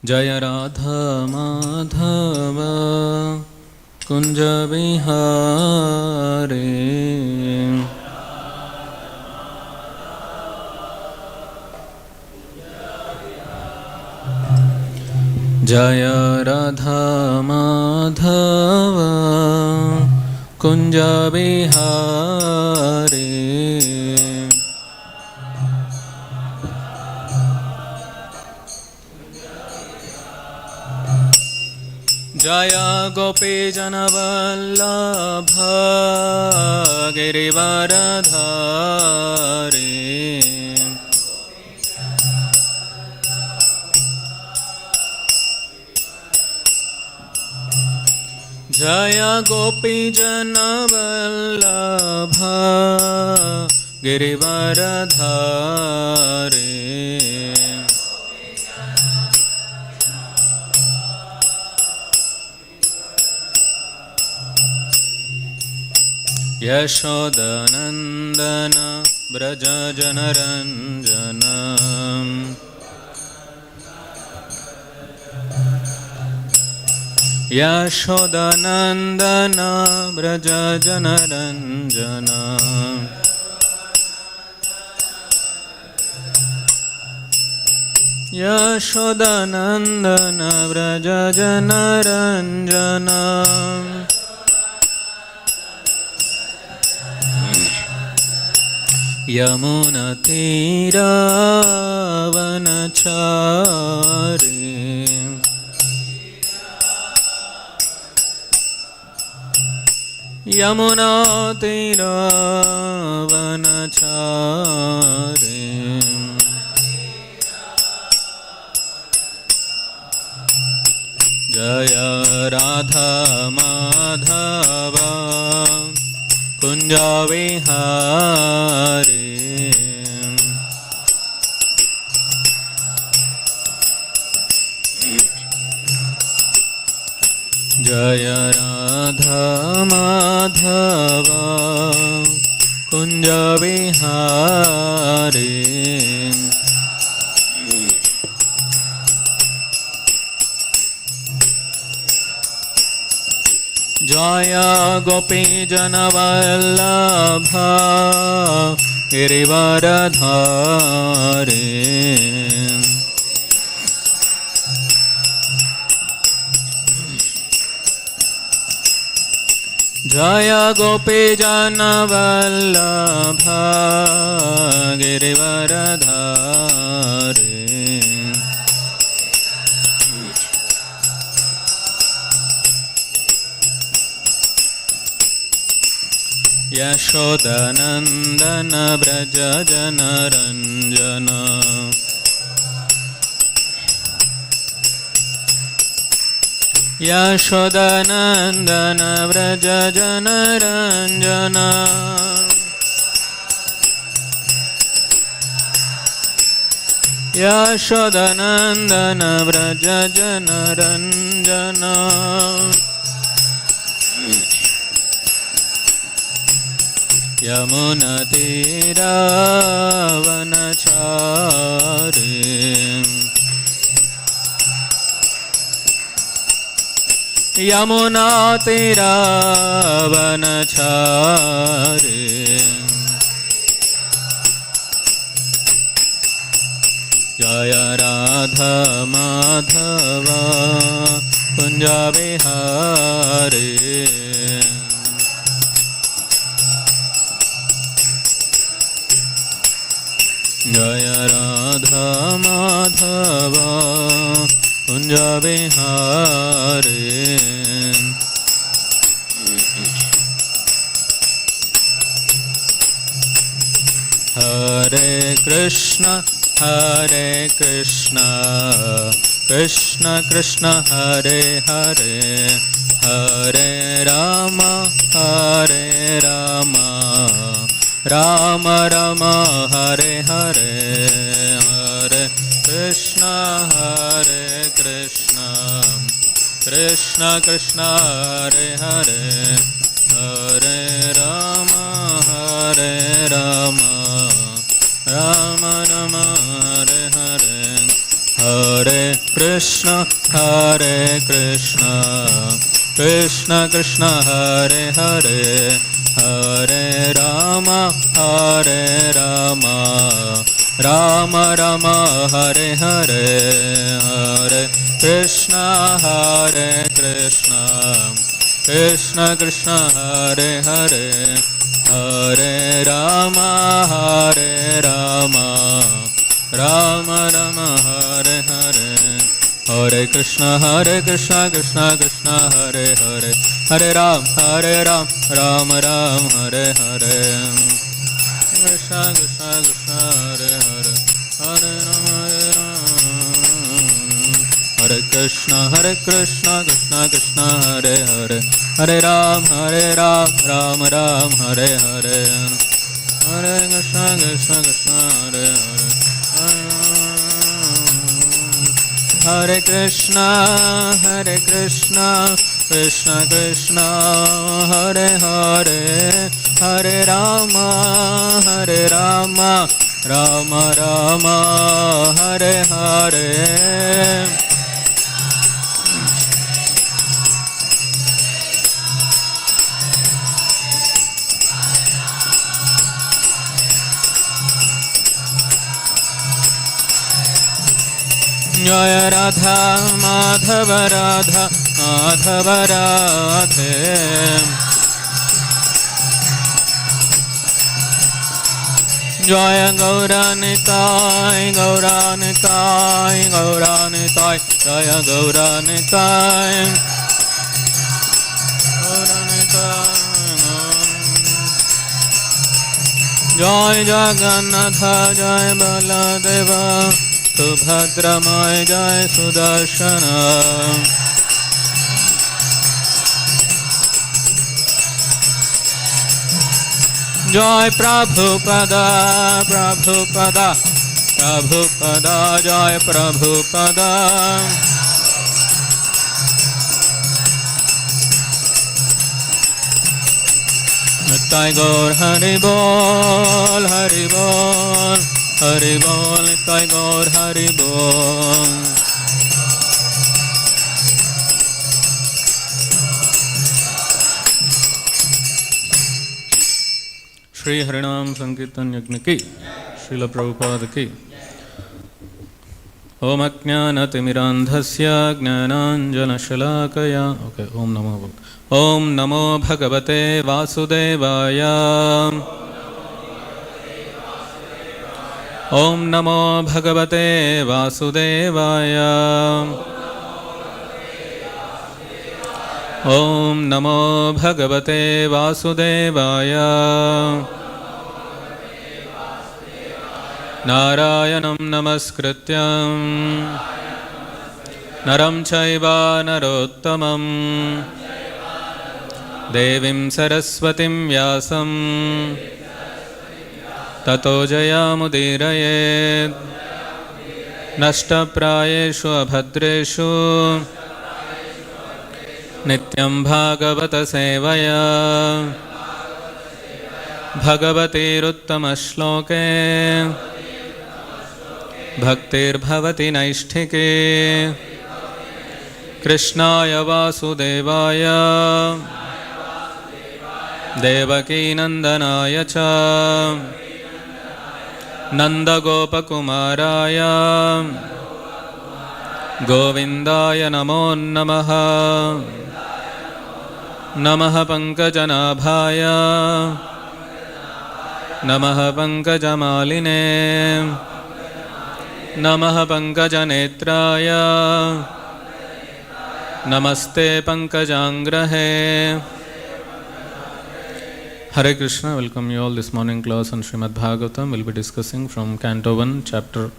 जय राधा माधव कुंज विहारे जय राधा माधव कुंज विहारे जय गोपी जनवल्लभ गिरिवरधारी जय गोपी जनवल्लभ गिरिवरधारी यशोदनन्दन व्रज जनरञ्जन यशोदनन्दन व्रज जनरञ्जन यशोदनन्दन व्रज जनरञ्जन यमुनतीरावनचारी यमुनतीरावनचारी जय राधा माधव कुंज विहारी जय राधा माधव कुंज विहारी जय गोपी जनवल्लभ गिरिवरधारी जय गोपी जनवल्लभ गिरिवरधारी यशोदनन्दन व्रज जनरञ्जन यशोदनन्दन व्रज जनरञ्जन यशोदनन्दन व्रज जनरञ्जन यमुनतीरावनचारी यमुनतीरावनचारी जय राधा माधव कुंज विहारी जय राधा माधव कुंज विहारी हरे Krishna Krishna Krishna Hare Hare Hare Ram Ram Ram Hare Hare Hare Krishna Krishna Krishna Hare Hare Hare Ram Ram Ram Hare Hare Hare Krishna, Krishna Krishna, Hare Hare, Hare Rama, Rama Rama, Hare Hare, Hare Krishna, Krishna Krishna, Hare Hare, Hare Rama, Rama Rama, Hare Hare, Hare Krishna, Krishna Krishna, Hare Hare, Hare Ram, Ram Ram, Hare Hare, Krishna Krishna Krishna, Hare Hare, Hare Ram, Hare Krishna, Krishna Krishna, Hare Hare, Hare Ram, Ram Ram, Hare Hare, Hare Krishna, Krishna, Hare Hare, Hare Krishna, Krishna Krishna, Hare Hare, Hare Rama, Rama Rama, Hare Hare. Jaya Radha Madhava Radha Madhava Radhe, Jaya Gauranitai Gauranitai Gauranitai, Jaya Gauranitai Gauranitai, Jaya Jagannatha Jaya Baladeva Subhadra Mai Jai Sudarshana, Jai Prabhupada, Jai Prabhupada, Nittai Gaur Hari Bol, Hari Bol, Hari Bol, Nittai Gaur Hari Bol. Shri Harinam Sankirtan Yajna ki, Srila Prabhupada ki. Om Ajnanatimmirandhasya Jnananjanashalakaya. Okay, Om Namo Bhagavate Vasudevaya. Om Namo Bhagavate Vasudevaya. Om Namo Bhagavate Vasudevaya. Narayanam Namaskrityam Naram Chaiva Narottamam Devim Saraswatim Vyasam Tato Jayamudirayed Nashtaprayeshu Abhadreshu Nityam Bhagavata Sevaya Bhagavatiruttama Shloke Bhaktir Bhavati Naishtike Krishnaya Vasudevaya Devaki Nandanaya Cha Nanda Gopakumaraya Govindaya Namo Namaha Namaha Pankajanabhaya Namaha Pankajamaline Namaha Pankajanetraya Namaste Pankajangrahe. Hare Krishna, welcome you all this morning class on Śrīmad-Bhāgavatam. We'll be discussing from Canto 1, Chapter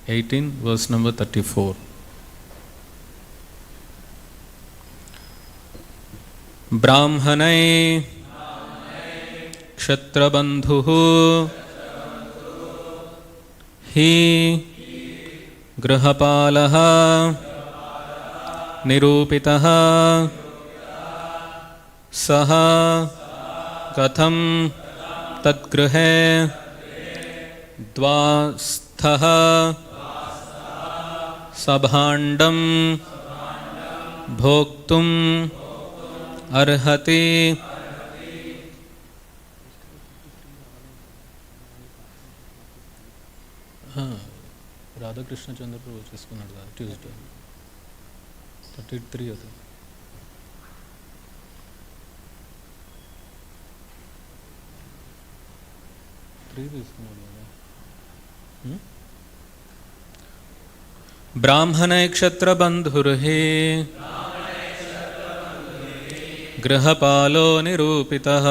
18, verse number 34. Brahmanai Kshatrabandhuhu Hi Grahapalaha Nirupitaha Saha Katham Tadgrihe Dvasthaha sabhandam bhoktum arhati. Radhakrishna చంద్ర ప్రభు చేసుకున్నాడు కదా Tuesday 33 అది. తీసుకున్నాడు కదా. బ్రాహ్మణే క్షత్రబంధుర్హి గృహపాలో నిరూపితః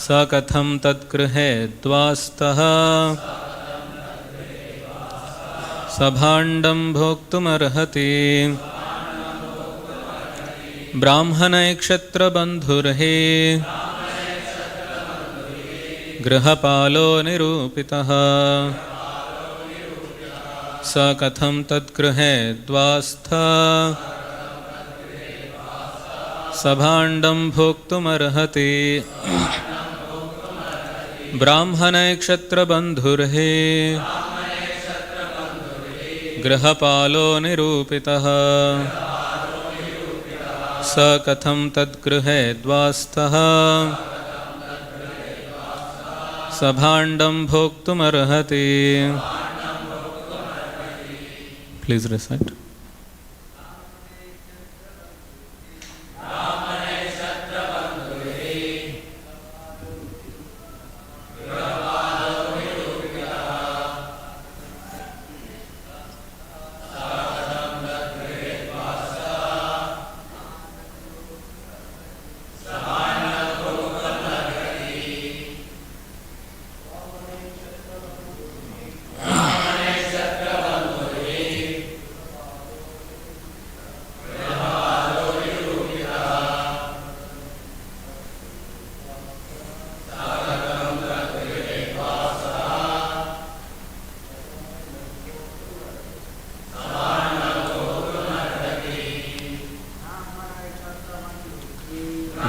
స కథం తద్గృహే ద్వాస్తః సభాండం భోక్తుమర్హతి. బ్రాహ్మణే క్షత్రబంధుర్హి గృహపాలో నిరూపితః స కథం తద్గృహే ద్వాస్థః సభాండం భోక్తుమర్హతి. బ్రాహ్మణే క్షత్రబంధుర్హి గృహపాలో నిరూపితః స కథం తద్గృహే ద్వాస్థః సభాండం భోక్తుమర్హతి. Please recite.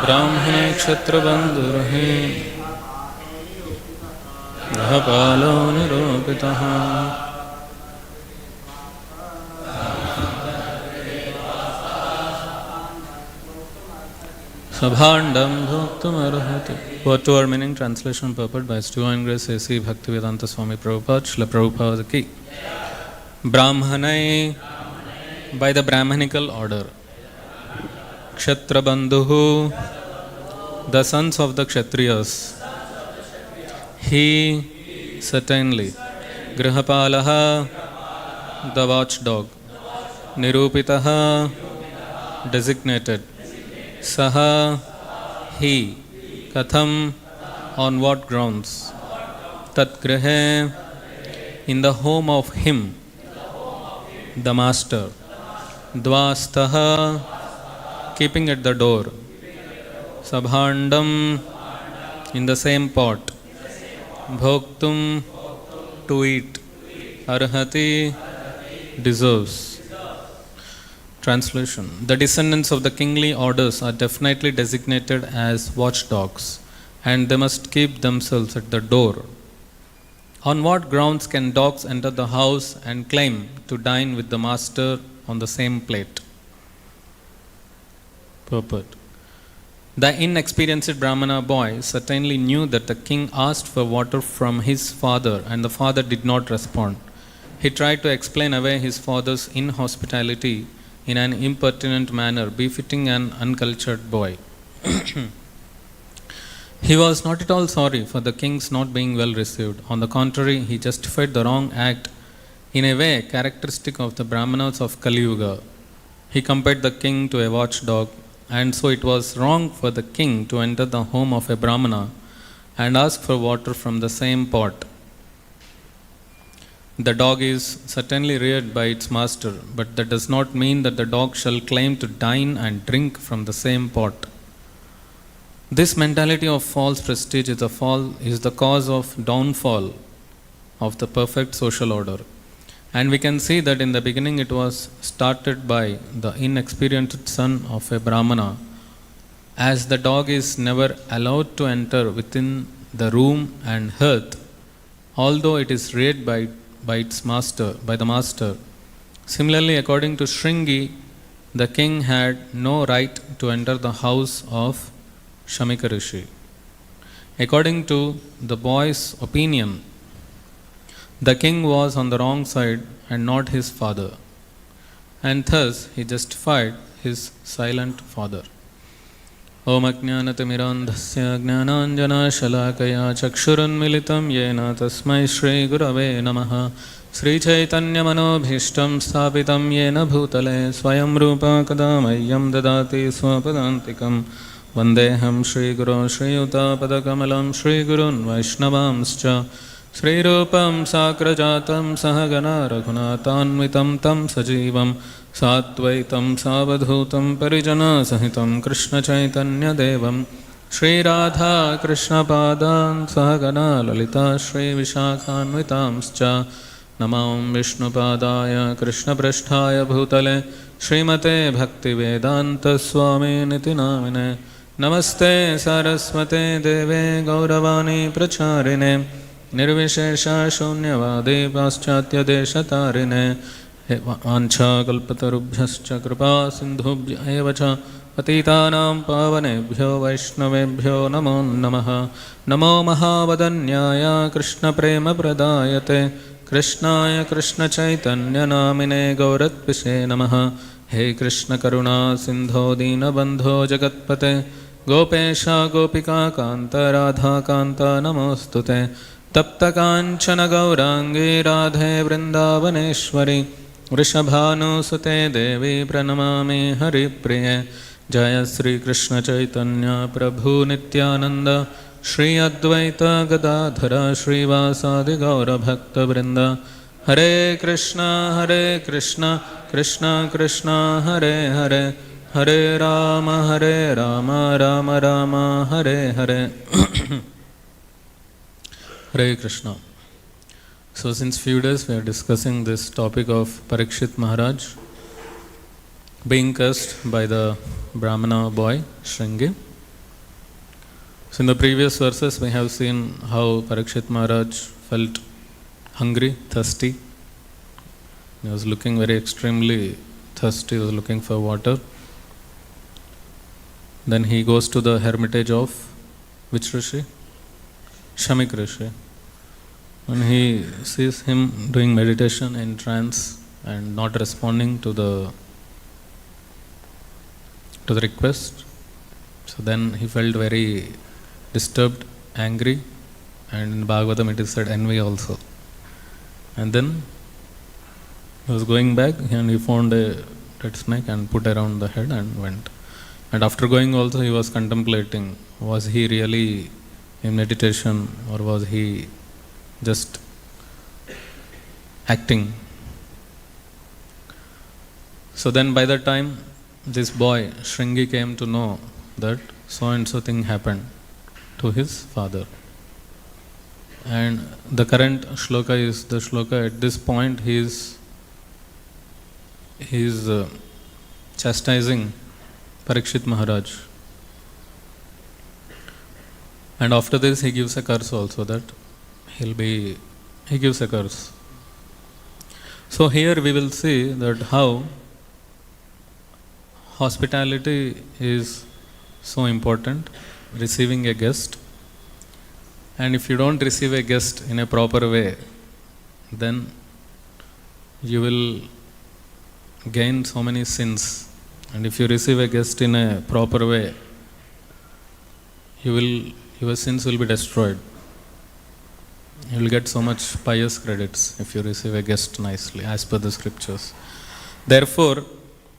ब्राह्मणे क्षत्रबन्धुर्हि गृहपालो निरूपितः Sabhandam bhoktumarhati. Word to our meaning, translation purport by His Divine Grace A.C. Bhaktivedanta Swami Prabhupada, Srila Prabhupada ki. Brahmanai, by the Brahmanical order. Kshatrabandhuhu, the sons of the Kshatriyas. He, certainly. Grihapalaha, the watchdog. Nirupitaha, designated. Saha, he. Katham, on what grounds? Tat grihe, in the home of him, the master. Dvastaha, keeping at the door. Sabhandam, in the same pot. Bhoktum, to eat. Arhati, deserves. Translation. The descendants of the kingly orders are definitely designated as watchdogs, and they must keep themselves at the door. On what grounds can dogs enter the house and claim to dine with the master on the same plate? Purport. The inexperienced Brahmana boy certainly knew that the king asked for water from his father, and the father did not respond. He tried to explain away his father's inhospitality in an impertinent manner befitting an uncultured boy. He was not at all sorry for the king's not being well received. On the contrary, he justified the wrong act in a way characteristic of the Brahmanas of Kali Yuga. He compared the king to a watchdog, and so it was wrong for the king to enter the home of a Brahmana and ask for water from the same pot. The dog is certainly reared by its master, but that does not mean that the dog shall claim to dine and drink from the same pot. This mentality of false prestige is the cause of downfall of the perfect social order. And we can see that in the beginning it was started by the inexperienced son of a Brahmana, as the dog is never allowed to enter within the room and hearth, although it is reared by by the master. Similarly, according to Shringi, the king had no right to enter the house of Shamika Rishi. According to the boy's opinion, the king was on the wrong side and not his father, and thus he justified his silent father. Om Ajnanatimirandhasya Jnananjana Shalakaya Chakshurunmilitam Yena Tasmai Shri Gurave Namaha Sri Chaitanya Manobhishtam Sthapitam Yena Bhutale Swayam Rupa Kadamayyam Dadati Swapadantikam Vandeham Shri Guru Shri Yuta Padakamalam Shri Gurun Vaishnavamscha Shri Rupam Sakrajatam Sahagana Raghunatanvitam Tam Sajivam Satvaitam Savadhutam Parijana Sahitam Krishna Chaitanya Devam Shri Radha Krishna Padan Sahagana Lalita Shri Vishakhanvitamscha Namam Vishnu Padaya Krishna Prasthaya Bhutale Srimate Bhakti Vedanta Swami Niti Namine Namaste Saraswate Deve Gauravani Pracharine Nirvishesha Shunyavadi Paschatya Deshatarine Vancha Kalpatarubhyascha Kripa Sindhubhya Evacha Patitanam Pavanebhyo Vaishnavebhyo Namo Namaha Namo Mahavadanyaya Krishna Prema Pradayate Krishnaya Krishna Chaitanya Namine Gauratpise Namaha He Krishna Karuna Sindho Dina Bandho Jagatpate Gopesha Gopika Kanta Radha Kanta Namostute Tapta Kanchana Gaurangi Radhe Vrindavaneshwari Vrishabhanu Sute Devi Pranamami Hari Priye Jaya Sri Krishna Chaitanya Prabhu Nityananda Shri Advaita Gadadhara Shri Vasadi Gaura Bhakta Vrinda Hare Krishna Krishna Krishna Hare Hare Hare Rama Rama Rama Hare Hare Hare Krishna. So since few days we are discussing this topic of Pariksit Maharaj being cursed by the Brahmana boy Shringi. So in the previous verses we have seen how Pariksit Maharaj felt hungry, thirsty. He was looking very extremely thirsty, he was looking for water. Then he goes to the hermitage of which Rishi? Shamik Rishi. When he sees him doing meditation in trance and not responding to the request, so then he felt very disturbed, angry, and in Bhagavatam it is said envy also. And then he was going back and he found a red snake and put around the head and went. And after going also he was contemplating, was he really in meditation or was he just acting? So then by the time this boy Shringi came to know that so and so thing happened to his father. And the current shloka is the shloka at this point he is chastising Pariksit Maharaj. And after this he gives a curse also, that he gives a curse. So here we will see that how hospitality is so important, receiving a guest. And if you don't receive a guest in a proper way, then you will gain so many sins. And if you receive a guest in a proper way, your sins will be destroyed. You will get so much pious credits if you receive a guest nicely, as per the scriptures. Therefore,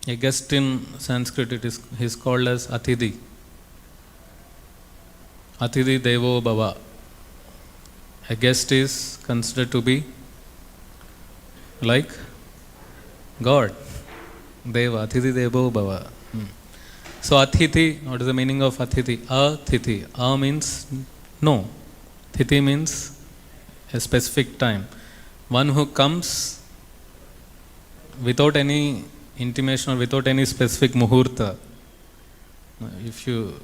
a guest in Sanskrit is called as Atidhi. Atidhi Devo Bhava. A guest is considered to be like God. Deva, Atidhi Devo Bhava. So Atithi, what is the meaning of Atithi? Atithi. A means no. Tithi means a specific time. One who comes without any intimation or without any specific muhurta. If you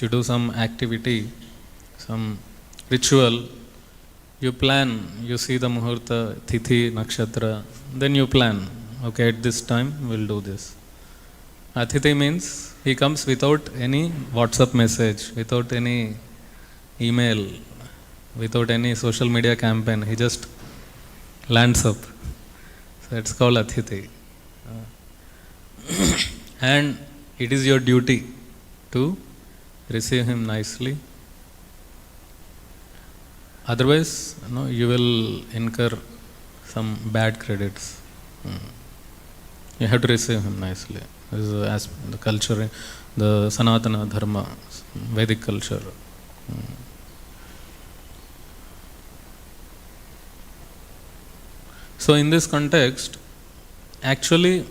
do some activity, some ritual, You plan, you see the muhurta, tithi, nakshatra, then you plan, okay, at this time we'll do this. Atithi means he comes without any WhatsApp message, without any email, without any social media campaign. He just lands up. So it's called Atithi. And it is your duty to receive him nicely. Otherwise, you will incur some bad credits. You have to receive him nicely. This is as the culture, the Sanatana Dharma, Vedic culture. So in this context, actually,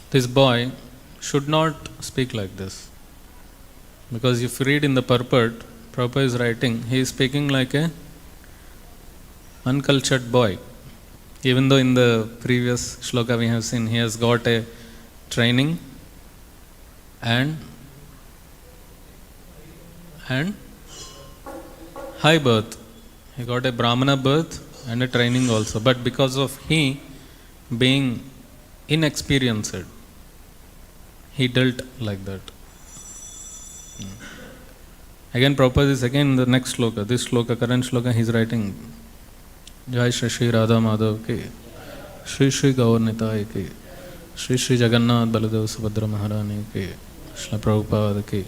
this boy should not speak like this. Because if you read in the purport, Prabhupada is writing, he is speaking like a uncultured boy. Even though in the previous shloka we have seen, he has got a training and high birth. He got a Brahmana birth and a training also. But because of he being inexperienced, he dealt like that. Again, Prabhupada is again in the next shloka. This shloka, current shloka, he is writing, Jai Shri Shri Radha Madhav ki, Shri Shri Gaur Nitai ki, Shri Shri Jagannath Baladev Subhadra Maharani ki, Shri Prabhupada ki.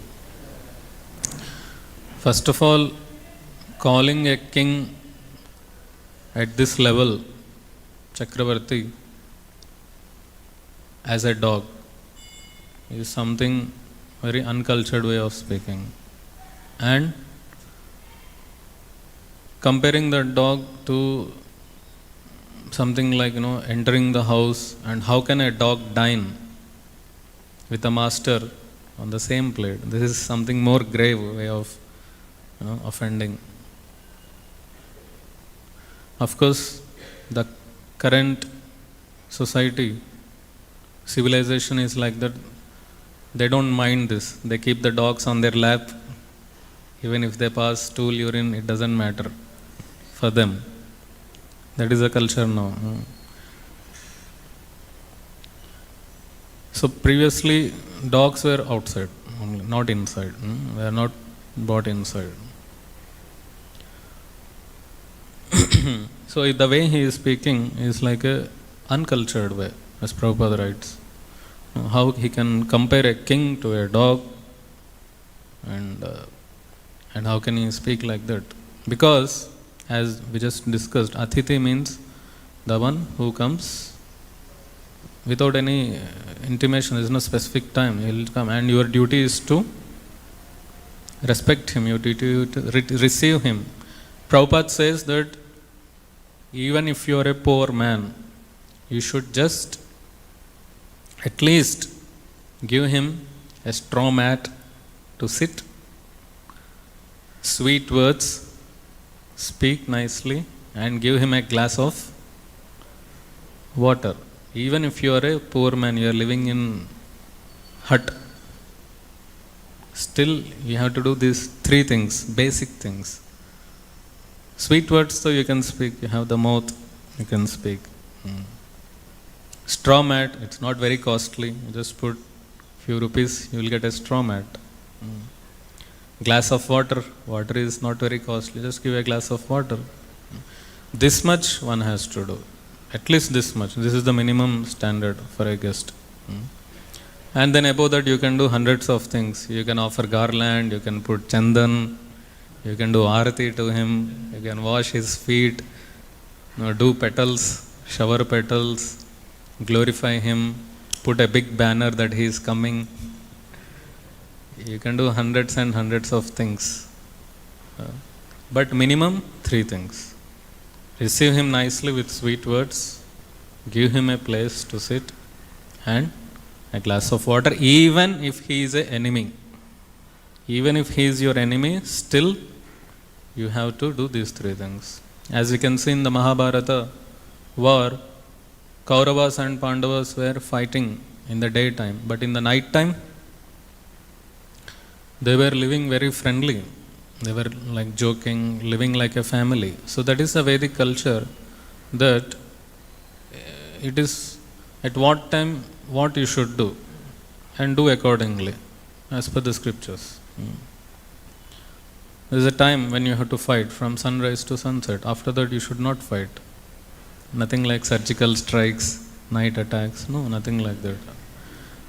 First of all, calling a king at this level, Chakravarti, as a dog is something very uncultured way of speaking. And comparing the dog to something like, entering the house, and how can a dog dine with a master on the same plate? This is something more grave way of, offending. Of course, the current society, civilization is like that. They don't mind this. They keep the dogs on their lap. Even if they pass stool, urine, it doesn't matter for them. That is the culture now. So previously, dogs were outside, only, not inside. They are not brought inside. So the way he is speaking is like a uncultured way, as Prabhupada writes. How he can compare a king to a dog, and how can he speak like that? Because, as we just discussed, Atithi means the one who comes without any intimation. There is no specific time. He will come, and your duty is to respect him. Your duty to receive him. Prabhupada says that even if you are a poor man, you should just at least give him a straw mat to sit, sweet words, speak nicely, and give him a glass of water. Even if you are a poor man, you are living in hut, still you have to do these three things, basic things. Sweet words, so you can speak, you have the mouth, you can speak. Straw mat, it's not very costly. You just put few rupees, you will get a straw mat. Glass of water, water is not very costly. Just give a glass of water. This much one has to do. At least this much. This is the minimum standard for a guest. And then above that you can do hundreds of things. You can offer garland, you can put chandan, you can do arati to him, you can wash his feet, do petals, shower petals, glorify him, put a big banner that he is coming. You can do hundreds and hundreds of things. But minimum 3 things. Receive him nicely with sweet words, give him a place to sit, and a glass of water, even if he is an enemy. Even if he is your enemy, still you have to do these 3 things. As you can see in the Mahabharata war, Kauravas and Pandavas were fighting in the daytime, but in the night time, they were living very friendly. They were like joking, living like a family. So that is a Vedic culture, that it is at what time what you should do and do accordingly as per the scriptures. There is a time when you have to fight from sunrise to sunset. After that you should not fight. Nothing like surgical strikes, night attacks. No, nothing like that.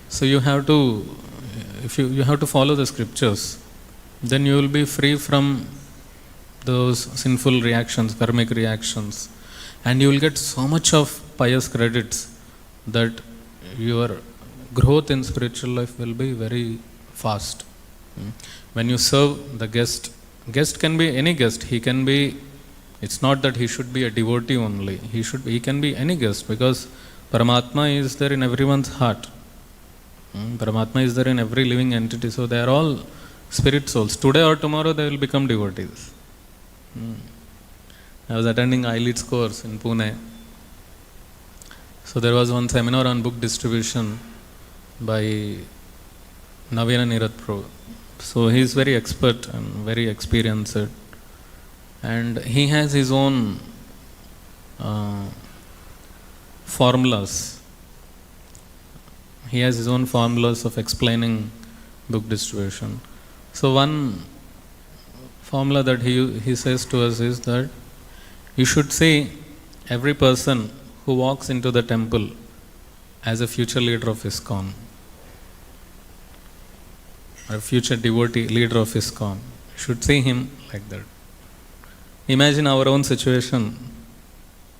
So you have to, if you have to follow the scriptures, then you will be free from those sinful reactions, karmic reactions, and you will get so much of pious credits that your growth in spiritual life will be very fast. When you serve the guest can be any guest. He can be, it's not that he should be a devotee only. He can be any guest, because Paramatma is there in everyone's heart. Paramatma is there in every living entity. So they are all spirit souls. Today or tomorrow they will become devotees. I was attending Eilid's course in Pune. So there was one seminar on book distribution by Navina Nirat Prabhu. So he is very expert and very experienced, and he has his own formulas. He has his own formulas of explaining book distribution. So one formula that he says to us is that you should see every person who walks into the temple as a future leader of ISKCON, or a future devotee, leader of ISKCON. You should see him like that. Imagine our own situation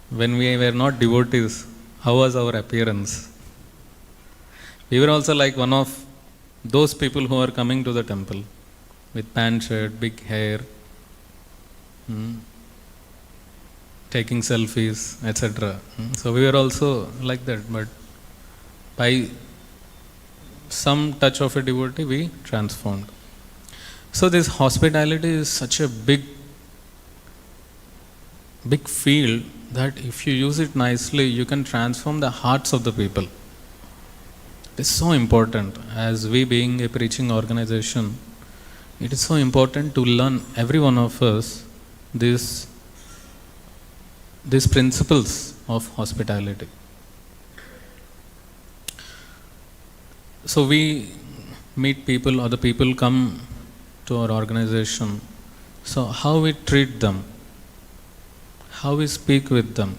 when we were not devotees. How was our appearance? We were also like one of those people who are coming to the temple with pant shirt, big hair, taking selfies, etc. So we were also like that, but by some touch of a devotee we transformed. So this hospitality is such a big field that if you use it nicely, you can transform the hearts of the people. It is so important. As we being a preaching organization, it is so important to learn, every one of us, these principles of hospitality. So we meet people, or the people come to our organization. So how we treat them, how we speak with them.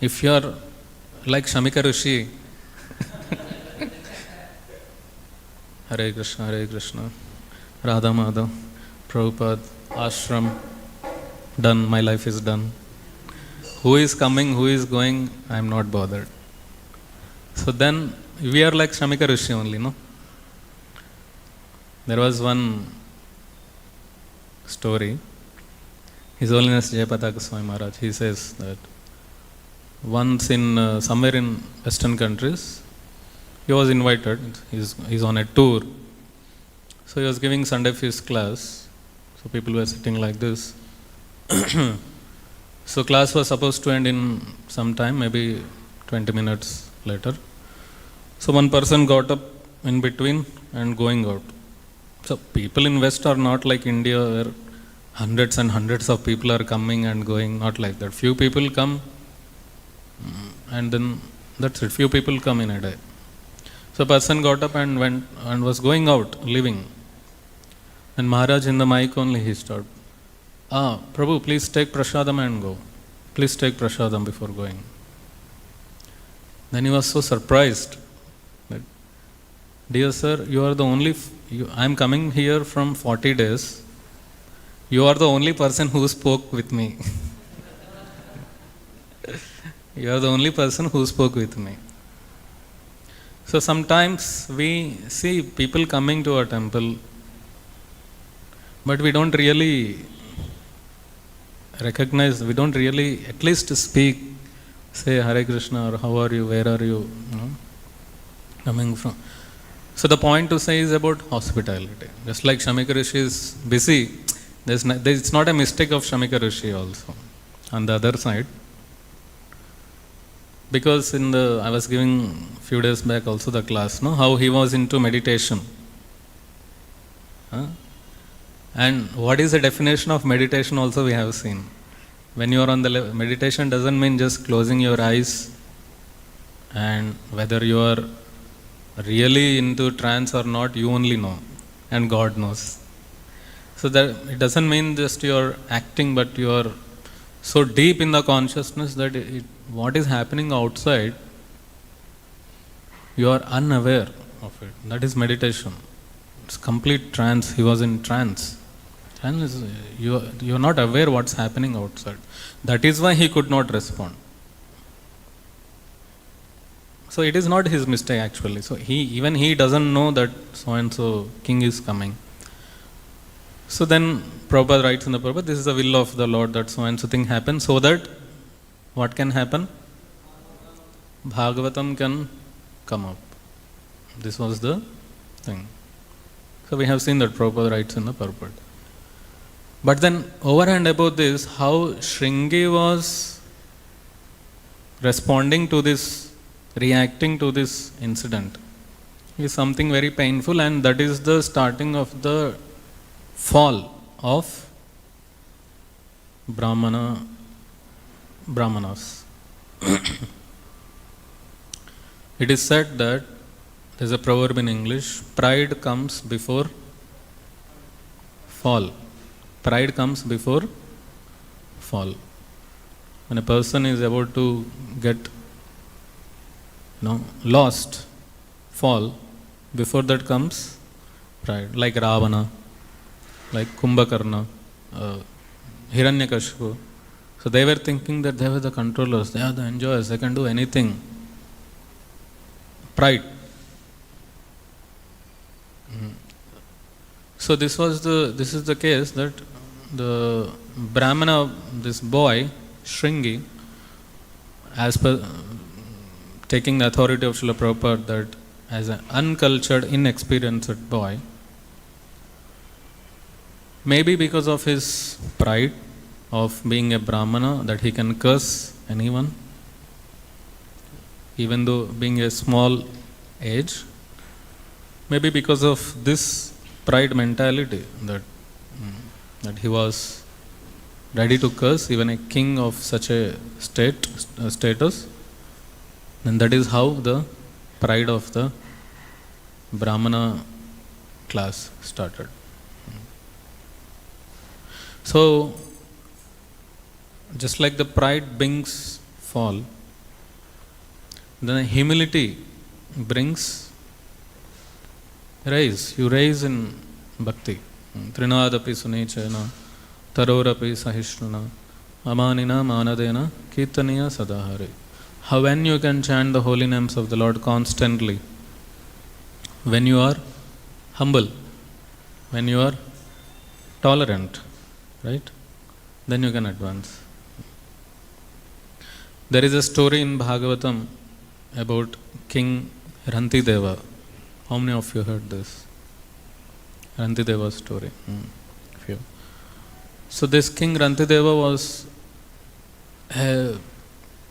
If you are like Shamika Rishi, Hare Krishna, Radha Madhav, Prabhupada, Ashram, done, my life is done. Who is coming, who is going, I am not bothered. So then we are like Shamika Rishi only, no? There was one story. His Holiness Sukadeva Goswami Maharaj, he says that once in somewhere in Western countries, he was invited. He's on a tour. So he was giving Sunday feast class. So people were sitting like this. So class was supposed to end in some time, maybe 20 minutes later. So one person got up in between and going out. So people in West are not like India, where hundreds and hundreds of people are coming and going, not like that. Few people come and then that's it. Few people come in a day. So a person got up and went and was going out, leaving. And Maharaj in the mic only he stopped. Prabhu, please take prasadam and go. Please take prasadam before going. Then he was so surprised. That, dear sir, you are the only, I am coming here from 40 days. You are the only person who spoke with me. You are the only person who spoke with me. So sometimes we see people coming to our temple, but we don't really recognize, we don't really at least speak, say Hare Krishna or how are you, where are you, coming from. So the point to say is about hospitality. Just like Shamika Rishi is busy, it's not a mistake of Shamika Rishi also. On the other side, because I was giving few days back also the class, how he was into meditation. And what is the definition of meditation also we have seen. When you are on the meditation doesn't mean just closing your eyes, and whether you are really into trance or not, you only know, and God knows. So that it doesn't mean just you are acting, but you are so deep in the consciousness that what is happening outside, you are unaware of it. That is meditation. It's complete trance. He was in trance. And you are not aware what's happening outside. That is why he could not respond. So it is not his mistake actually. So he doesn't know that so and so king is coming. So then Prabhupada writes in the Prabhupada, this is the will of the Lord that so and so thing happens, so that what can happen? Bhagavatam can come up. This was the thing. So we have seen that Prabhupada writes in the purport. But then over and above this, how Shringi was responding to this, reacting to this incident is something very painful, and that is the starting of the fall of Brahmanas. It is said that there is a proverb in English, pride comes before fall. Pride comes before fall. When a person is about to get lost, fall, before that comes pride. Like Ravana, like Kumbhakarna, Hiranyakashipu. So they were thinking that they were the controllers, they are the enjoyers, they can do anything. Pride. So this is the case that the Brahmana, this boy, Shringi, as per taking the authority of Srila Prabhupada, that as an uncultured, inexperienced boy, maybe because of his pride of being a Brahmana, that he can curse anyone, even though being a small age, maybe because of this pride mentality that he was ready to curse even a king of such a status, then that is how the pride of the Brahmana class started. So, just like the pride brings fall, then humility brings rise. You rise in bhakti. Trinadapi sunechena, tarorapi sahishnuna, amanina manadena, kirtaniya sadahare. How when you can chant the holy names of the Lord constantly, when you are humble, when you are tolerant, right? Then you can advance. There is a story in Bhagavatam about King Rantideva. How many of you heard this? Rantideva's story. Few. So this King Rantideva was a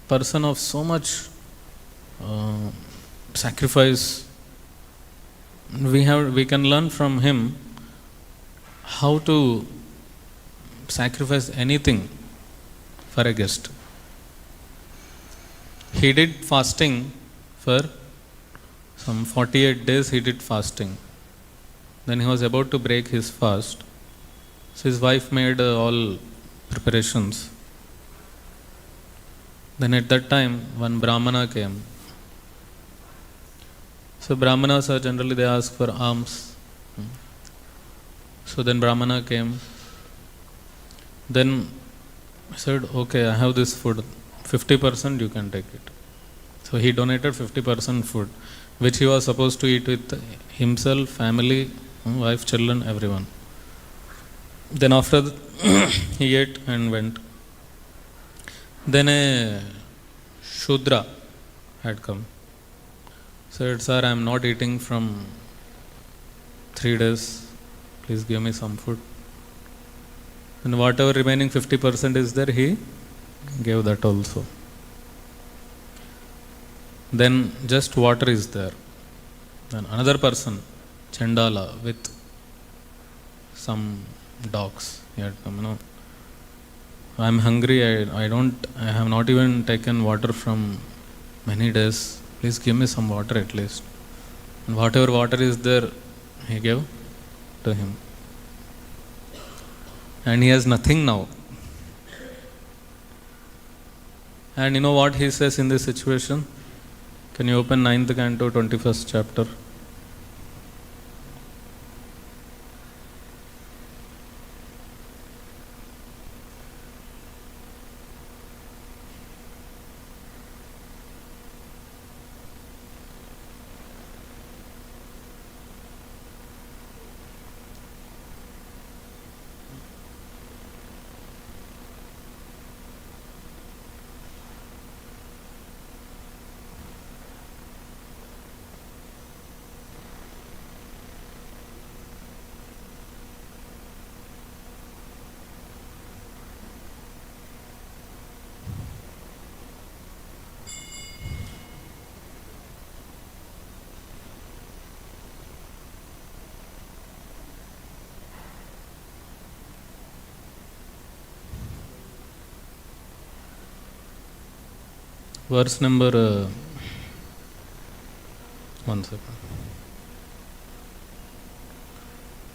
person of so much sacrifice. We can learn from him how to sacrifice anything for a guest. He did fasting for some 48 days. He did fasting. Then he was about to break his fast. So his wife made all preparations. Then at that time, one Brahmana came. So Brahmanas are generally, they ask for alms. So then Brahmana came. Then I said, okay, I have this food. 50% you can take it. So he donated 50% food, which he was supposed to eat with himself, family, wife, children, everyone. Then after he ate and went. Then a Shudra had come. Said, sir, I am not eating from 3 days. Please give me some food. And whatever remaining 50% is there, he gave that also. Then just water is there. Then another person, Chandala, with some dogs. He had come, I'm hungry, I have not even taken water from many days. Please give me some water at least. And whatever water is there, he gave to him. And he has nothing now. And you know what he says in this situation? Can you open 9th canto, 21st chapter? Verse number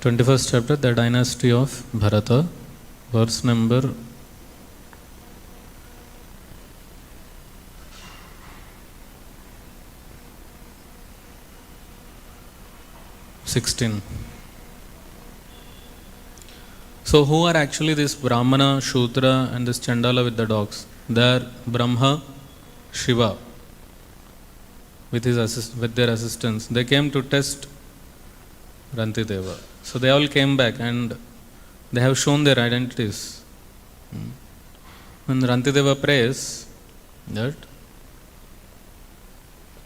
21st chapter, the dynasty of Bharata, verse number 16. So who are actually this Brahmana, Shudra and this Chandala with the dogs? They are Brahma, Shiva with their assistants. They came to test Rantideva. So they all came back and they have shown their identities. When Rantideva prays that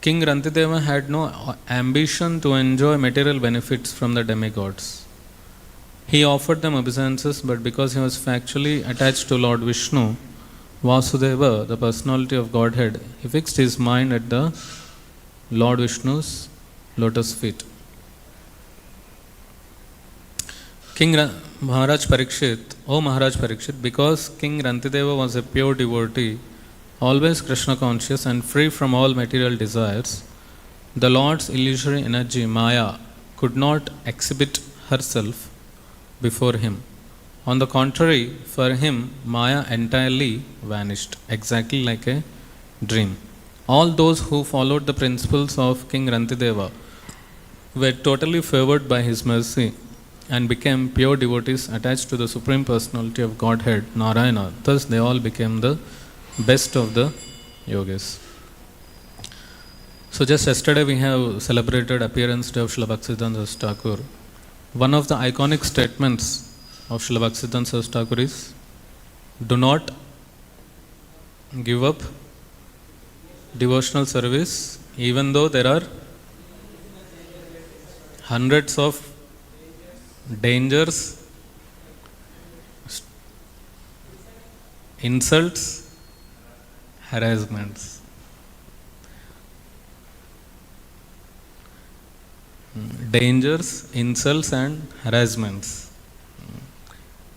King Rantideva had no ambition to enjoy material benefits from the demigods. He offered them obeisances, but because he was factually attached to Lord Vishnu, Vyasadeva, the personality of Godhead, he fixed his mind at the Lord Vishnu's lotus feet. Maharaja Pariksit, because King Rantideva was a pure devotee, always Krishna conscious and free from all material desires, the Lord's illusory energy, Maya, could not exhibit herself before him. On the contrary, for him, Maya entirely vanished, exactly like a dream. All those who followed the principles of King Rantideva were totally favored by his mercy and became pure devotees attached to the Supreme Personality of Godhead, Narayana. Thus, they all became the best of the yogis. So, just yesterday we have celebrated appearance day of Srila Bhaktisiddhanta Thakur. One of the iconic statements of Srila Bhaktisiddhanta Thakur is, do not give up devotional service even though there are hundreds of dangers, insults, harassments. Dangers, insults and harassments.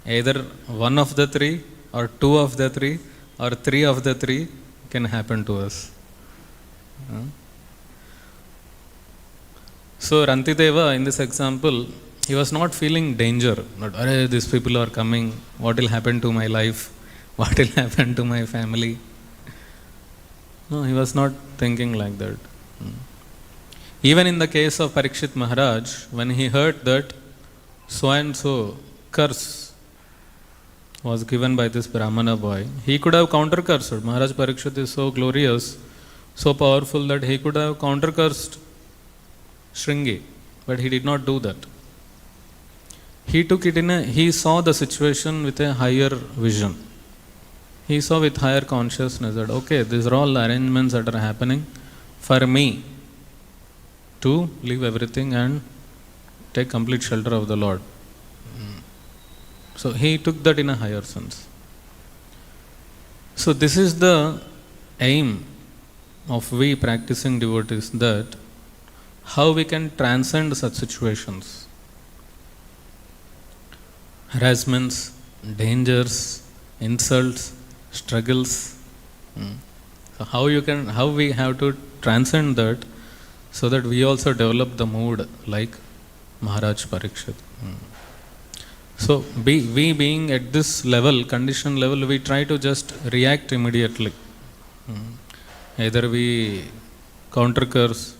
Either one of the three or two of the three or three of the three can happen to us. So Rantideva in this example, he was not feeling danger. Not, these people are coming, what will happen to my life? What will happen to my family? No, he was not thinking like that. Even in the case of Pariksit Maharaj, when he heard that so and so curse was given by this Brahmana boy, he could have counter-cursed. Maharaj Pariksit is so glorious, so powerful that he could have counter-cursed Shringi, but he did not do that. He took it he saw the situation with a higher vision. He saw with higher consciousness that, okay, these are all arrangements that are happening for me to leave everything and take complete shelter of the Lord. So he took that in a higher sense. So this is the aim of we practicing devotees, that how we can transcend such situations. harassments, dangers, insults, struggles. So how we have to transcend that, so that we also develop the mood like Maharaja Pariksit. So we being at this level, condition level, we try to just react immediately. Either we counter curse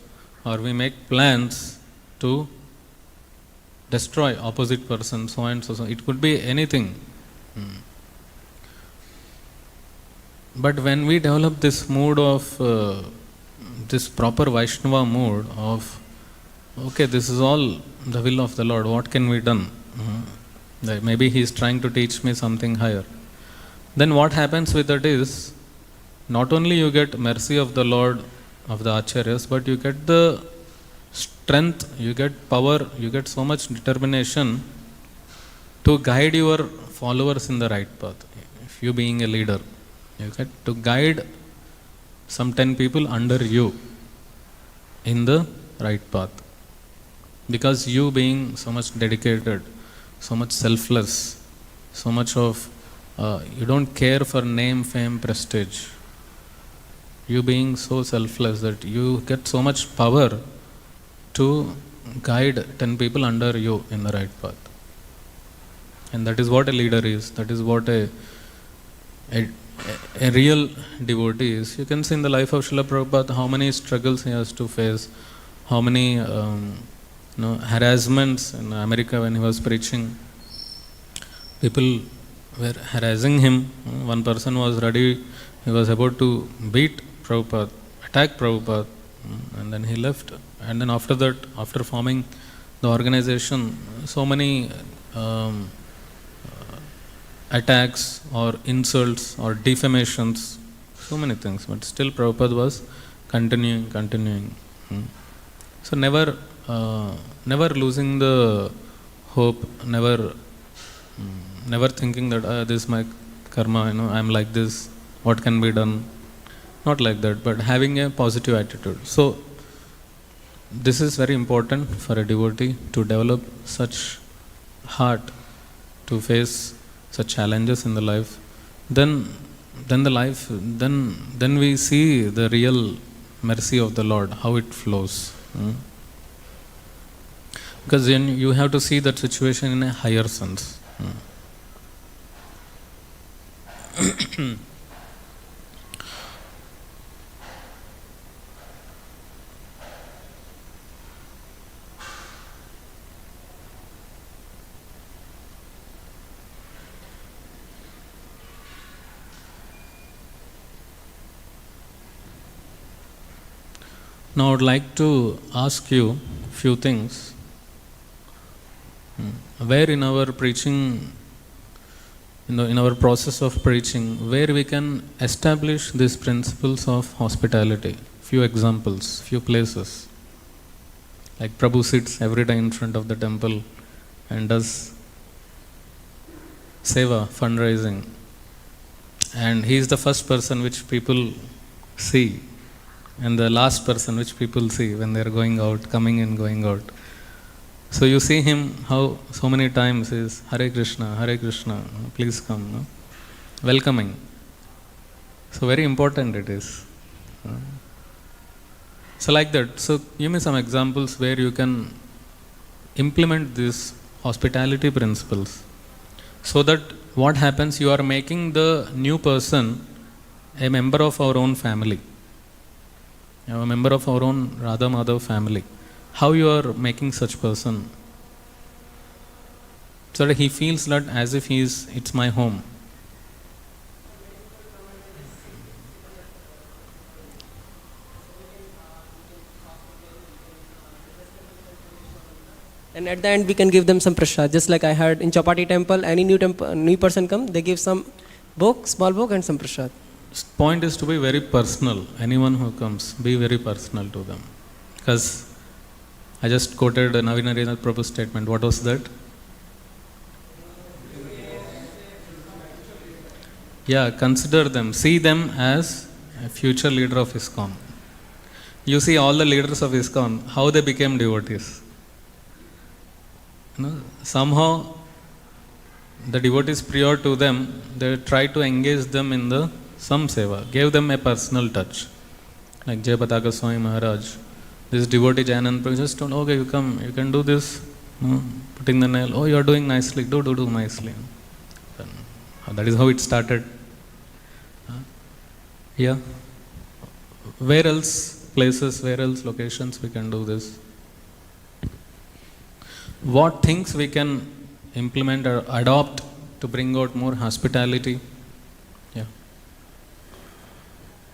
or we make plans to destroy opposite person, so and so. It could be anything. But when we develop this mood of this proper Vaishnava mood of, okay, this is all the will of the Lord, what can be done? Maybe he is trying to teach me something higher. Then what happens with that is, not only you get mercy of the Lord, of the Acharyas, but you get the strength, you get power, you get so much determination to guide your followers in the right path. If you being a leader, you get to guide some 10 people under you in the right path. Because you being so much dedicated, so much selfless, so much of, you don't care for name, fame, prestige. You being so selfless that you get so much power to guide 10 people under you in the right path. And that is what a leader is. That is what a real devotee is. You can see in the life of Srila Prabhupada how many struggles he has to face, how many harassments in America when he was preaching. People were harassing him. One person was ready, he was about to beat Prabhupada, attack Prabhupada, and then he left. And then after that, after forming the organization, so many attacks or insults or defamations, so many things. But still Prabhupada was continuing. So never losing the hope, never thinking that this is my karma, I am like this, what can be done? Not like that, but having a positive attitude. So this is very important for a devotee to develop such heart to face such challenges in the life. Then we see the real mercy of the Lord, how it flows. Because then you have to see that situation in a higher sense. Now I would like to ask you a few things. Where in our preaching, in our process of preaching, where we can establish these principles of hospitality. Few examples, few places. Like Prabhu sits every day in front of the temple and does seva, fundraising. And he is the first person which people see, and the last person which people see when they are going out, coming and going out. So you see him how so many times is Hare Krishna, please come, no? Welcoming. So very important it is. So like that. So give me some examples where you can implement these hospitality principles. So that what happens, you are making the new person a member of our own family. A member of our own Radha Madhav family. How you are making such person? So that he feels that as if it's my home. And at the end we can give them some prasad. Just like I heard in Chapati temple, any new person come, they give some book, small book and some prasad. Point is to be very personal. Anyone who comes, be very personal to them. Because I just quoted Navinarinath Prabhu's statement. What was that? Yeah, consider them. See them as a future leader of ISKCON. You see all the leaders of ISKCON, how they became devotees. Somehow the devotees prior to them, they try to engage them in the some seva, gave them a personal touch. Like Sukadeva Goswami Maharaj, this devotee Jayanand Prabhu just told, okay, you come, you can do this, putting the nail, oh, you are doing nicely, do nicely. That is how it started. Yeah. Where else places, where else locations we can do this? What things we can implement or adopt to bring out more hospitality? Yeah.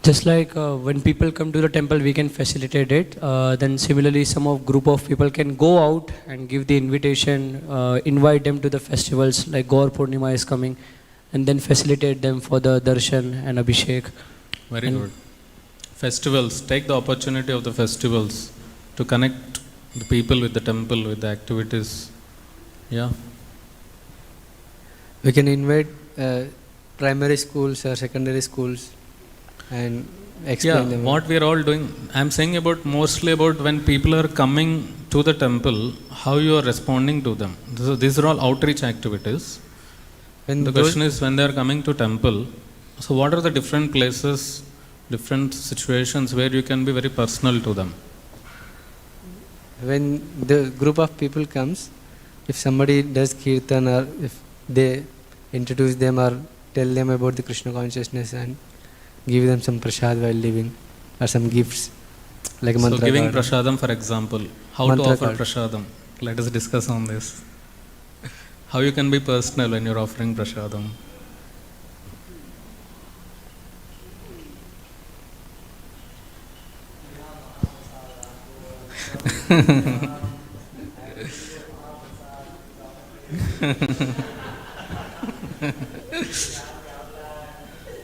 Just like when people come to the temple, we can facilitate it. Then similarly, some of group of people can go out and give the invitation, invite them to the festivals, like Gaur Purnima is coming, and then facilitate them for the darshan and abhishek. Very good. Festivals, take the opportunity of the festivals to connect the people with the temple, with the activities. Yeah. We can invite primary schools or secondary schools and explain them. What we are all doing, I am saying about mostly about when people are coming to the temple, how you are responding to them. These are all outreach activities. When The question is when they are coming to temple, so what are the different places, different situations where you can be very personal to them? When the group of people comes, if somebody does kirtan or if they introduce them or tell them about the Krishna consciousness and give them some prasad while leaving or some gifts like mantra So giving card. prasadam, for example, how Mantra to offer card. prasadam? Let us discuss on this. How you can be personal when you are offering prasadam?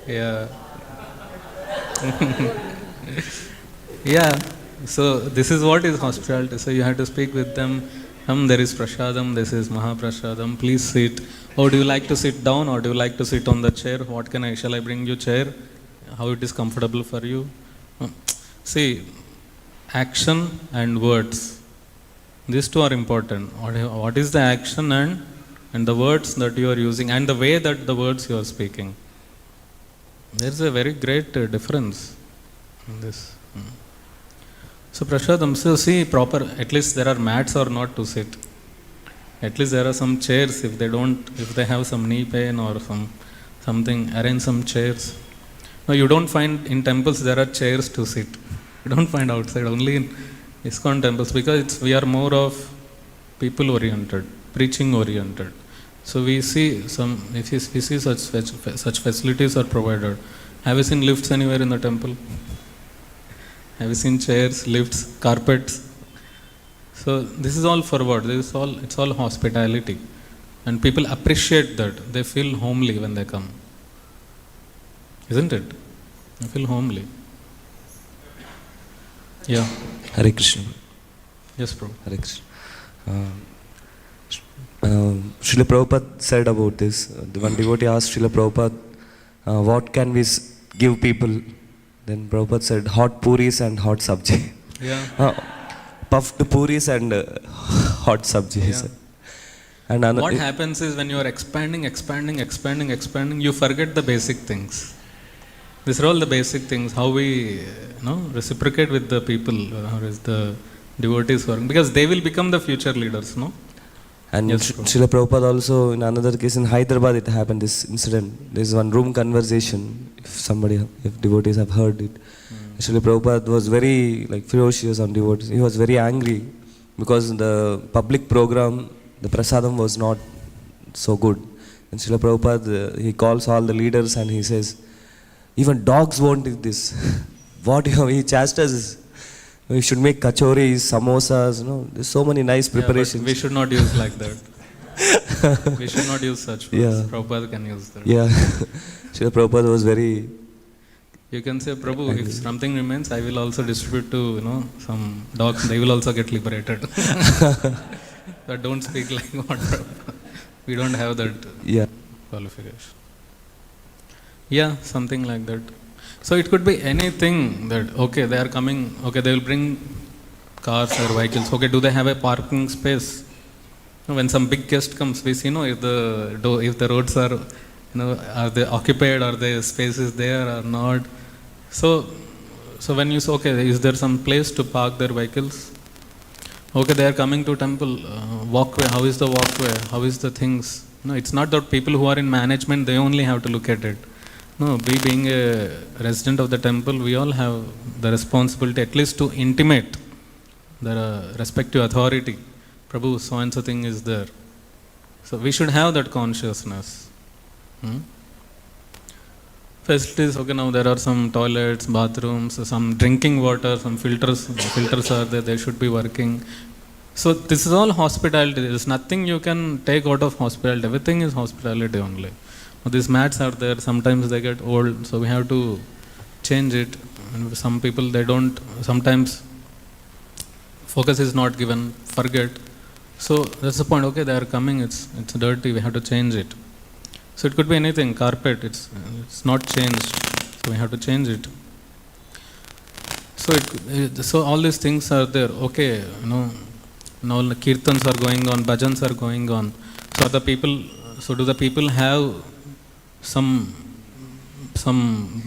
Yeah. Yeah. So this is what is hospitality. So you have to speak with them. There is prasadam, this is Mahaprasadam, please sit. Or do you like to sit down or do you like to sit on the chair? What can shall I bring you chair? How it is comfortable for you? See, action and words. These two are important. What is the action and the words that you are using and the way that the words you are speaking? There is a very great difference in this. So prasadam, so see proper, at least there are mats or not to sit. At least there are some chairs if they have some knee pain or something, arrange some chairs. No, you don't find in temples there are chairs to sit. You don't find outside, only in ISKCON temples, because we are more of people oriented, preaching oriented. So we see such facilities are provided. Have you seen lifts anywhere in the temple? Have you seen chairs, lifts, carpets? So this is all forward. It's all hospitality, and people appreciate that. They feel homely when they come, isn't it? They feel homely. Yeah. Hare Krishna. Yes, Prabhu. Hare Krishna. Srila Prabhupada said about this. The one devotee asked Srila Prabhupada, what can we give people? Then Prabhupada said, hot puris and hot sabji. Yeah. Puffed puris and hot sabji, he said. And what happens is when you are expanding, you forget the basic things. These are all the basic things, how we reciprocate with the people, how is the devotees working, because they will become the future leaders, no? And Yes, Srila Prabhupada also, in another case in Hyderabad, it happened, this incident. There is one room conversation, if devotees have heard it. Srila Prabhupada was very ferocious on devotees. He was very angry because the public program, the prasadam was not so good. And Srila Prabhupada, he calls all the leaders and he says, even dogs won't eat this. He chastises. We should make kachoris, samosas, there's so many nice preparations. But we should not use like that. We should not use such words. Yeah. Prabhupada can use that. Yeah. Srila Prabhupada was very... You can say, Prabhu, if something remains, I will also distribute to, some dogs, they will also get liberated. But don't speak like what Prabhupada. We don't have that qualification. Yeah, something like that. So it could be anything that, they are coming, they will bring cars or vehicles. Do they have a parking space? When some big guest comes, we see, if the roads are, are they occupied, or the space is there or not. So when you say, okay, is there some place to park their vehicles? Okay, they are coming to temple, walkway, how is the walkway, how is the things? No, it's not that people who are in management, they only have to look at it. No, we being a resident of the temple, we all have the responsibility at least to intimate the respective authority. Prabhu, so and so thing is there. So we should have that consciousness. Facilities, okay, now there are some toilets, bathrooms, some drinking water, some filters are there, they should be working. So this is all hospitality. There is nothing you can take out of hospitality. Everything is hospitality only. Now, these mats are there, sometimes they get old, so we have to change it. And some people, they don't, sometimes focus is not given, forget. So that's the point, okay, they are coming, it's dirty, we have to change it. So it could be anything, carpet, it's not changed, so we have to change it. So all these things are there, okay, now the kirtans are going on, bhajans are going on. So do the people have some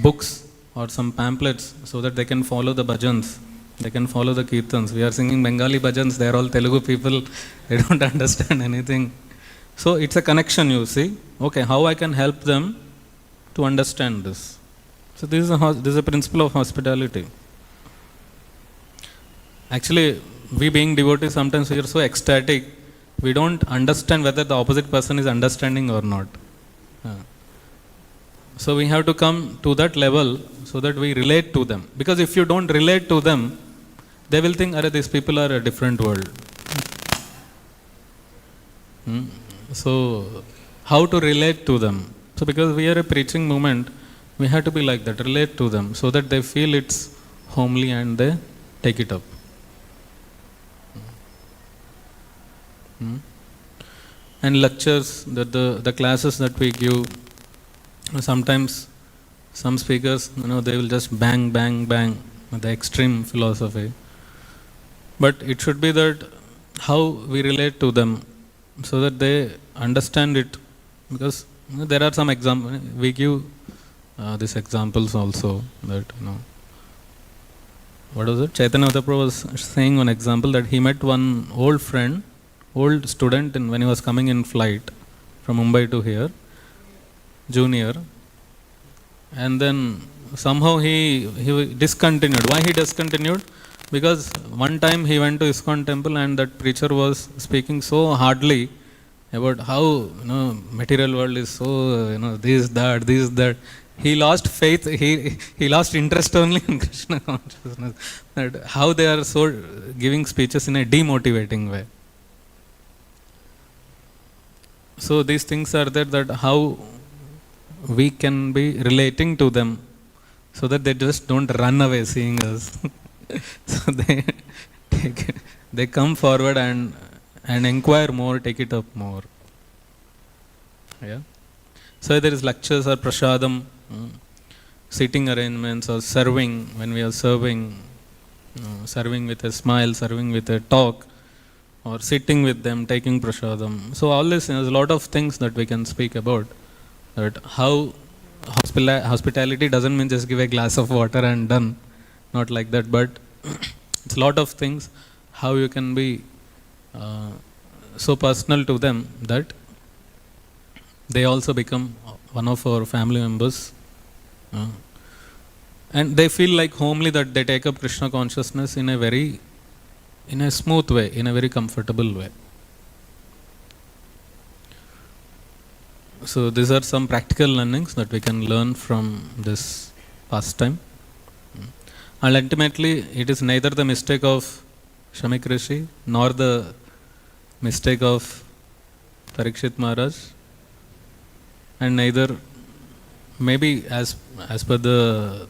books or some pamphlets so that they can follow the bhajans, they can follow the kirtans? We are singing Bengali bhajans, they are all Telugu people, they don't understand anything. So it's a connection, you see. Okay, how I can help them to understand this? So this is a principle of hospitality. Actually, we being devotees, sometimes we are so ecstatic, we don't understand whether the opposite person is understanding or not. So we have to come to that level so that we relate to them. Because if you don't relate to them, they will think, these people are a different world. So how to relate to them? So because we are a preaching movement, we have to be like that, relate to them, so that they feel it's homely and they take it up. And lectures, the classes that we give, sometimes some speakers, they will just bang, bang, bang, the extreme philosophy. But it should be that how we relate to them, so that they understand it. Because there are some examples, we give these examples also, that, what was it? Chaitanya Prabhu was saying one example, that he met one old friend, old student, when he was coming in flight from Mumbai to here, junior, and then somehow he discontinued. Why he discontinued? Because one time he went to ISKCON temple and that preacher was speaking so hardly about how material world is so this, that. He lost faith, he lost interest only in Krishna consciousness. That how they are so giving speeches in a demotivating way. So these things are there, that how we can be relating to them so that they just don't run away seeing us. So they come forward and inquire more, take it up more. Yeah. So there is lectures or prasadam, sitting arrangements, or serving, when we are serving, serving with a smile, serving with a talk, or sitting with them, taking prasadam. So all this, there's a lot of things that we can speak about. That how hospitality doesn't mean just give a glass of water and done. Not like that, but it's a lot of things, how you can be so personal to them that they also become one of our family members. And they feel like homely, that they take up Krishna consciousness in a smooth way, in a very comfortable way. So these are some practical learnings that we can learn from this pastime. And ultimately, it is neither the mistake of Shamik Rishi nor the mistake of Pariksit Maharaj, and neither, maybe as per the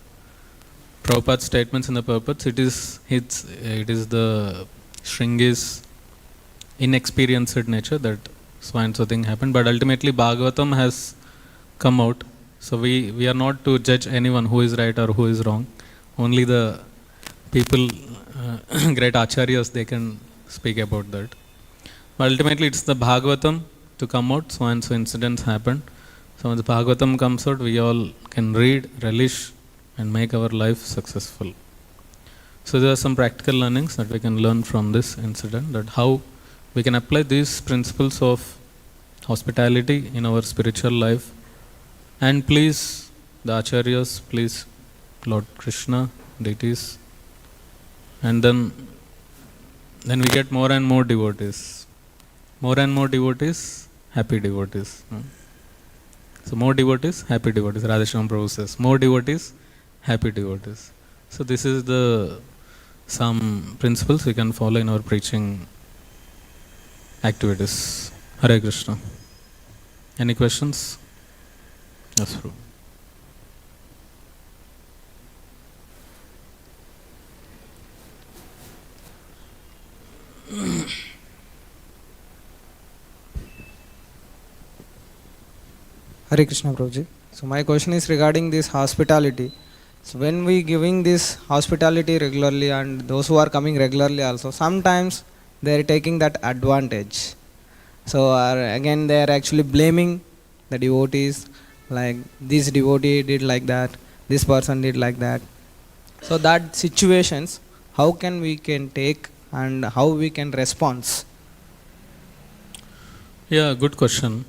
Prabhupada's statements in the purports, it is the Shringi's inexperienced nature that so and so thing happened. But ultimately, Bhagavatam has come out, so we are not to judge anyone who is right or who is wrong. Only the people, great acharyas, they can speak about that. Ultimately, it's the Bhagavatam to come out, so and so incidents happened. So when the Bhagavatam comes out, we all can read, relish, and make our life successful. So there are some practical learnings that we can learn from this incident, that how we can apply these principles of hospitality in our spiritual life. And please, the Acharyas, please, Lord Krishna, deities, and then we get more and more devotees. More and more devotees, happy devotees. So more devotees, happy devotees. Radheshyam Prabhu says, more devotees, happy devotees. So this is the some principles we can follow in our preaching activities. Hare Krishna. Any questions? Yes, Prabhu. Hare Krishna Prabhuji. So my question is regarding this hospitality. So when we giving this hospitality regularly, and those who are coming regularly also, sometimes they are taking that advantage. So again they are actually blaming the devotees, like this devotee did like that, this person did like that. So that situations, how can we can take and how we can respond? Yeah, good question.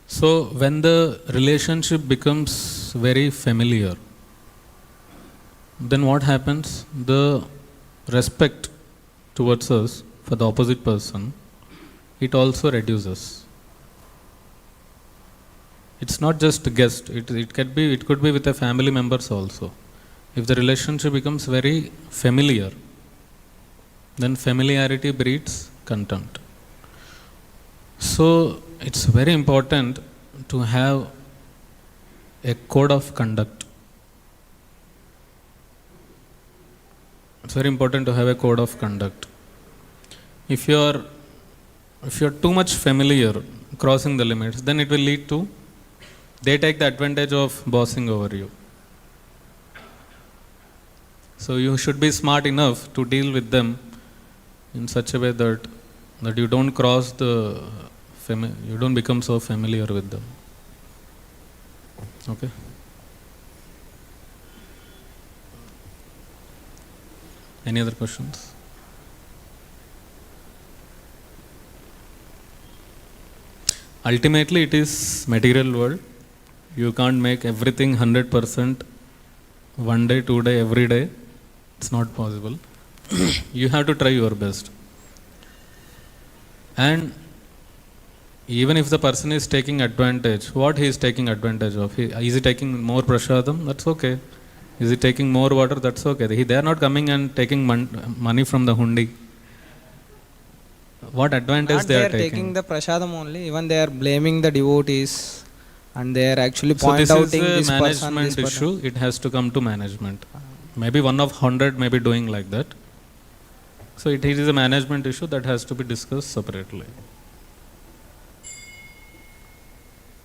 So when the relationship becomes very familiar, then what happens? The respect towards us for the opposite person, it also reduces. It's not just a guest, it could be with the family members also. If the relationship becomes very familiar, then familiarity breeds contempt. So it's very important to have a code of conduct. It's very important to have a code of conduct. If you're too much familiar, crossing the limits, then it will lead to they take the advantage of bossing over you. So you should be smart enough to deal with them in such a way that you don't cross the you don't become so familiar with them. Okay. Any other questions? Ultimately, it is material world. You can't make everything 100% one day, 2 day, every day. It's not possible. You have to try your best. And even if the person is taking advantage, what he is taking advantage of? Is he taking more prasadam? That's okay. Is he taking more water? That's okay. They are not coming and taking money from the hundi. What advantage Not they are taking the prasadam only, even they are blaming the devotees, and they are actually pointing out this is a management issue. It has to come to management. Maybe 1 of 100 may be doing like that. So it is a management issue that has to be discussed separately.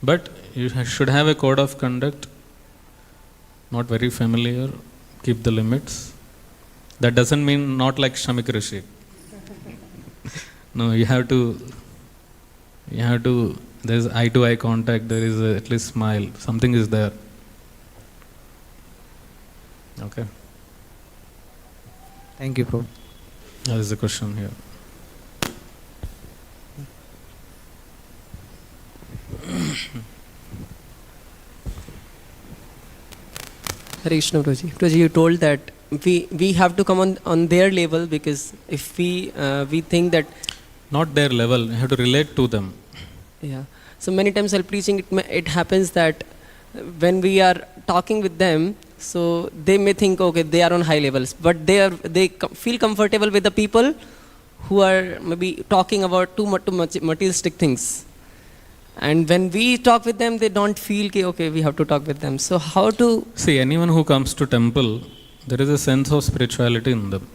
But you should have a code of conduct, not very familiar, keep the limits. That doesn't mean not like Shamik Rishi. No, you have to, there is eye to eye contact, there is at least smile, something is there. Okay. Thank you, Prabhu. That is the question here. Hare Krishna Prabhuji. Prabhuji, you told that we have to come on their level, because if we think that Not their level, you have to relate to them. yeah. So many times while preaching, it happens that when we are talking with them, so they may think, okay, they are on high levels, but they feel comfortable with the people who are maybe talking about too much materialistic things. And when we talk with them, they don't feel, okay, we have to talk with them. So how to... See, anyone who comes to temple, there is a sense of spirituality in them.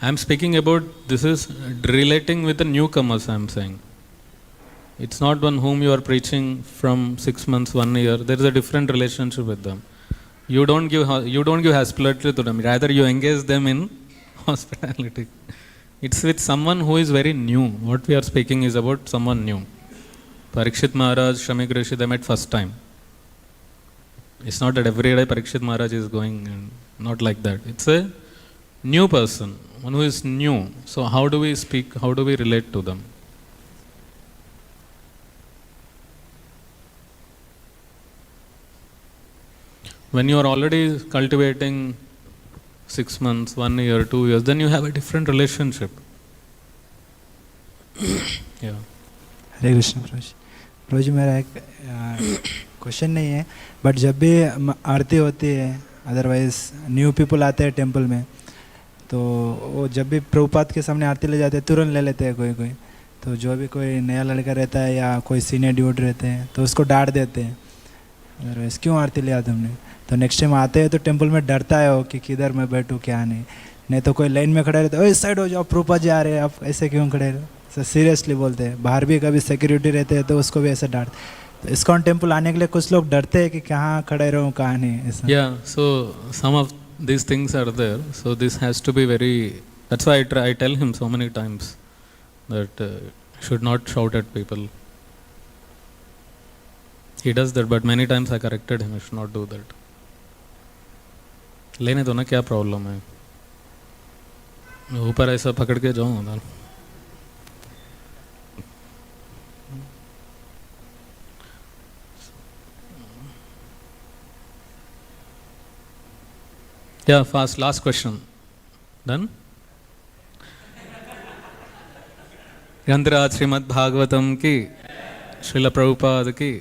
I am speaking about, this is relating with the newcomers, I am saying. It's not one whom you are preaching from 6 months, 1 year. There is a different relationship with them. You don't give hospitality to them. Rather, you engage them in hospitality. It's with someone who is very new. What we are speaking is about someone new. Pariksit Maharaj, Shamik Rishi, they met first time. It's not that every day Pariksit Maharaj is going, and not like that. It's a new person, one who is new. So how do we speak, how do we relate to them? When you are already cultivating 6 months, 1 year, 2 years, then you have a different relationship. Yeah. हरे कृष्ण प्रभु जी मेरा एक question नहीं है, but जब भी आरती होती है, otherwise new people आते हैं टेंपल में, तो वो जब भी प्रभुपाद के सामने आरती ले जाते हैं तुरंत ले लेते हैं कोई तो जो भी कोई नया लड़का रहता है या कोई सीनियर डिवोटी रहते हैं तो उसको डांट देते हैं, अदरवाइज क्यों आरती लिया तुमने। तो नेक्स्ट टाइम आते हैं तो टेंपल में डरता है वो कि किधर मैं बैठूँ क्या नहीं तो कोई लाइन में खड़े रहते हैं, इस साइड हो जाओ प्रभुपाद जी आ रहे हैं, आप ऐसे क्यों खड़े रहो। सो सीरियसली बोलते हैं। बाहर भी कभी सिक्योरिटी रहते हैं तो उसको भी ऐसे डांट। तो इस्कॉन टेंपल आने के लिए कुछ लोग डरते हैं कि कहाँ खड़े रहूँ कहाँ नहीं ऐसा। Yeah, so some of these things are there. So this has to be very. That's why I tell him so many times that should not shout at people. He does that, but many times I corrected him. I should not do that. लेने दो ना, क्या problem है, ऊपर ऐसा पकड़ के जाऊँ उधर। Yeah, fast. Last question. Done? Granthraj Srimad-Bhāgavatam ki, Srila Prabhupada ki.